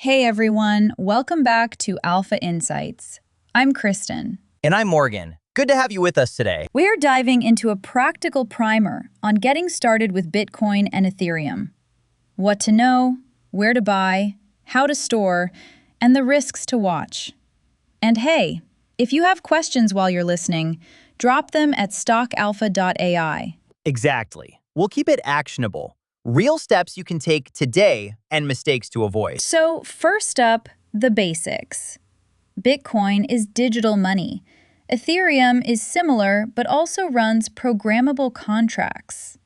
Hey everyone, welcome back to Alpha Insights. I'm Kristen. And I'm Morgan. Good to have you with us today. We're diving into a practical primer on getting started with Bitcoin and Ethereum. What to know, where to buy, how to store, and the risks to watch. And hey, if you have questions while you're listening, drop them at stockalpha.ai. Exactly. We'll keep it actionable. Real steps you can take today and mistakes to avoid. So first up, the basics. Bitcoin is digital money. Ethereum is similar, but also runs programmable contracts.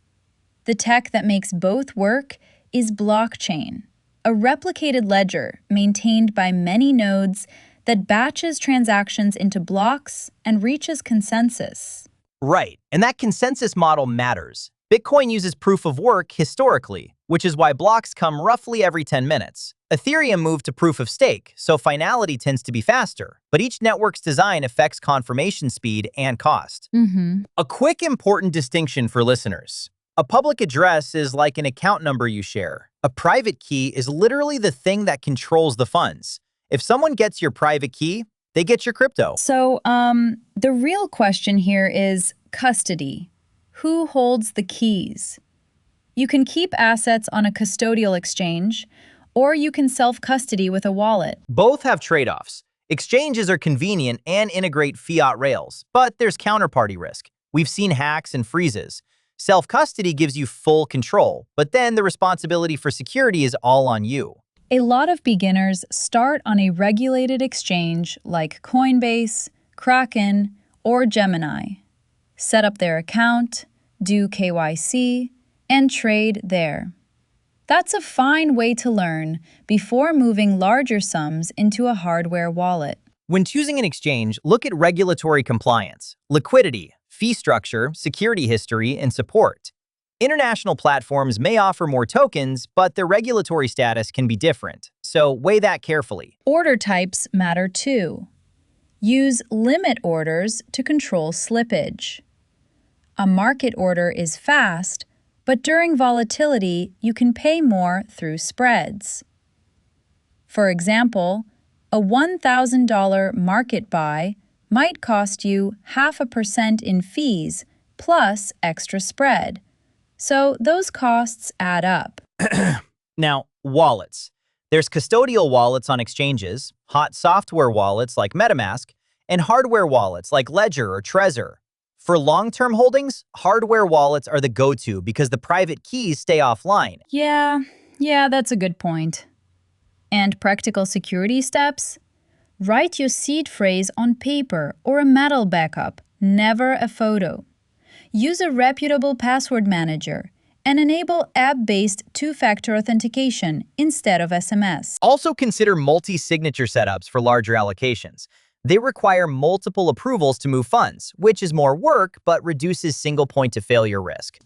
The tech that makes both work is blockchain, a replicated ledger maintained by many nodes that batches transactions into blocks and reaches consensus. Right, and that consensus model matters. Bitcoin uses proof of work historically, which is why blocks come roughly every 10 minutes. Ethereum moved to proof of stake, so finality tends to be faster, but each network's design affects confirmation speed and cost. A quick important distinction for listeners. A public address is like an account number you share. A private key is literally the thing that controls the funds. If someone gets your private key, they get your crypto. So, the real question here is custody. Who holds the keys? You can keep assets on a custodial exchange, or you can self-custody with a wallet. Both have trade-offs. Exchanges are convenient and integrate fiat rails, but there's counterparty risk. We've seen hacks and freezes. Self-custody gives you full control, but then the responsibility for security is all on you. A lot of beginners start on a regulated exchange like Coinbase, Kraken, or Gemini. Set up their account, do KYC, and trade there. That's a fine way to learn before moving larger sums into a hardware wallet. When choosing an exchange, look at regulatory compliance, liquidity, fee structure, security history, and support. International platforms may offer more tokens, but their regulatory status can be different, so weigh that carefully. Order types matter too. Use limit orders to control slippage. A market order is fast, but during volatility, you can pay more through spreads. For example, a $1,000 market buy might cost you 0.5% in fees plus extra spread. So those costs add up. Now, wallets. There's custodial wallets on exchanges, hot software wallets like MetaMask, and hardware wallets like Ledger or Trezor. For long-term holdings, hardware wallets are the go-to because the private keys stay offline. Yeah, that's a good point. And practical security steps? Write your seed phrase on paper or a metal backup, never a photo. Use a reputable password manager and enable app-based two-factor authentication instead of SMS. Also consider multi-signature setups for larger allocations. They require multiple approvals to move funds, which is more work but reduces single point of failure risk.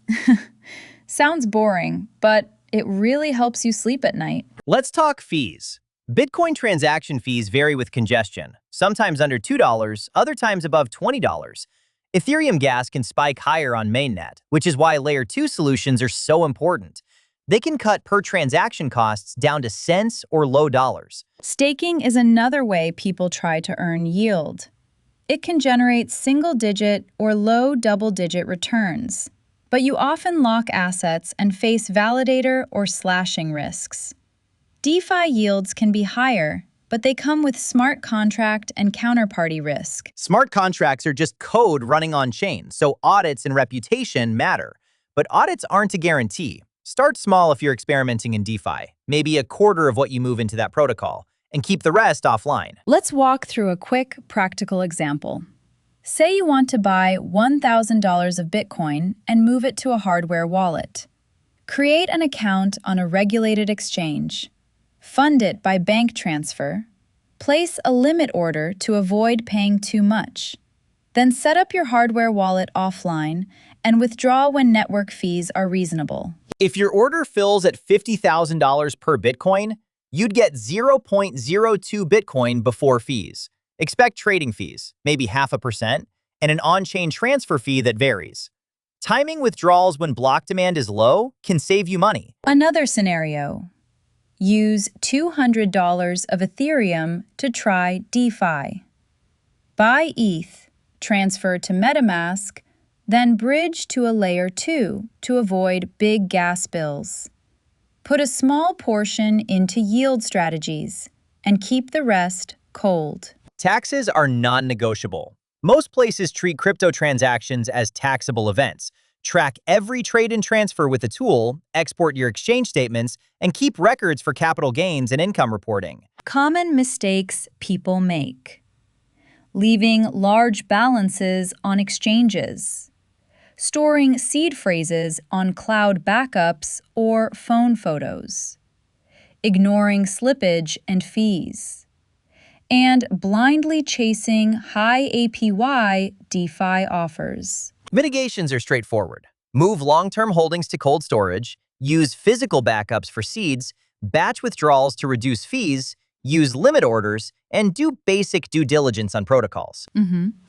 Sounds boring, but it really helps you sleep at night. Let's talk fees. Bitcoin transaction fees vary with congestion, sometimes under $2, other times above $20. Ethereum gas can spike higher on mainnet, which is why Layer 2 solutions are so important. They can cut per transaction costs down to cents or low dollars. Staking is another way people try to earn yield. It can generate single-digit or low double-digit returns, but you often lock assets and face validator or slashing risks. DeFi yields can be higher, but they come with smart contract and counterparty risk. Smart contracts are just code running on-chain, so audits and reputation matter. But audits aren't a guarantee. Start small if you're experimenting in DeFi, maybe a quarter of what you move into that protocol, and keep the rest offline. Let's walk through a quick, practical example. Say you want to buy $1,000 of Bitcoin and move it to a hardware wallet. Create an account on a regulated exchange. Fund it by bank transfer. Place a limit order to avoid paying too much. Then set up your hardware wallet offline and withdraw when network fees are reasonable. If your order fills at $50,000 per Bitcoin, you'd get 0.02 Bitcoin before fees. Expect trading fees, maybe 0.5%, and an on-chain transfer fee that varies. Timing withdrawals when block demand is low can save you money. Another scenario. Use $200 of Ethereum to try DeFi. Buy ETH, transfer to MetaMask, then bridge to a layer 2 to avoid big gas bills. Put a small portion into yield strategies and keep the rest cold. Taxes are non-negotiable. Most places treat crypto transactions as taxable events. Track every trade and transfer with a tool, export your exchange statements, and keep records for capital gains and income reporting. Common mistakes people make. Leaving large balances on exchanges. Storing seed phrases on cloud backups or phone photos. Ignoring slippage and fees. And blindly chasing high APY DeFi offers. Mitigations are straightforward. Move long-term holdings to cold storage, use physical backups for seeds, batch withdrawals to reduce fees, use limit orders, and do basic due diligence on protocols.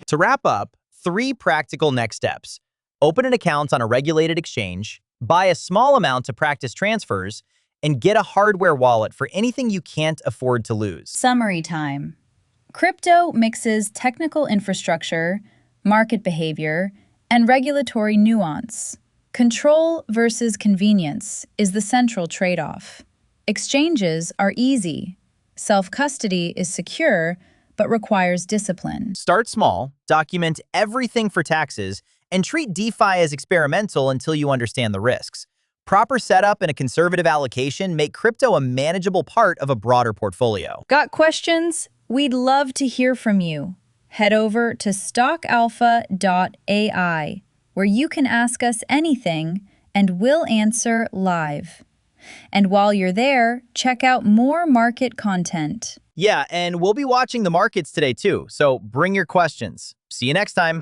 To wrap up, 3 practical next steps. Open an account on a regulated exchange, buy a small amount to practice transfers, and get a hardware wallet for anything you can't afford to lose. Summary time. Crypto mixes technical infrastructure, market behavior, and regulatory nuance. Control versus convenience is the central trade-off. Exchanges are easy. Self-custody is secure, but requires discipline. Start small, document everything for taxes, and treat DeFi as experimental until you understand the risks. Proper setup and a conservative allocation make crypto a manageable part of a broader portfolio. Got questions? We'd love to hear from you. Head over to stockalpha.ai, where you can ask us anything and we'll answer live. And while you're there, check out more market content. Yeah, and we'll be watching the markets today too, so bring your questions. See you next time.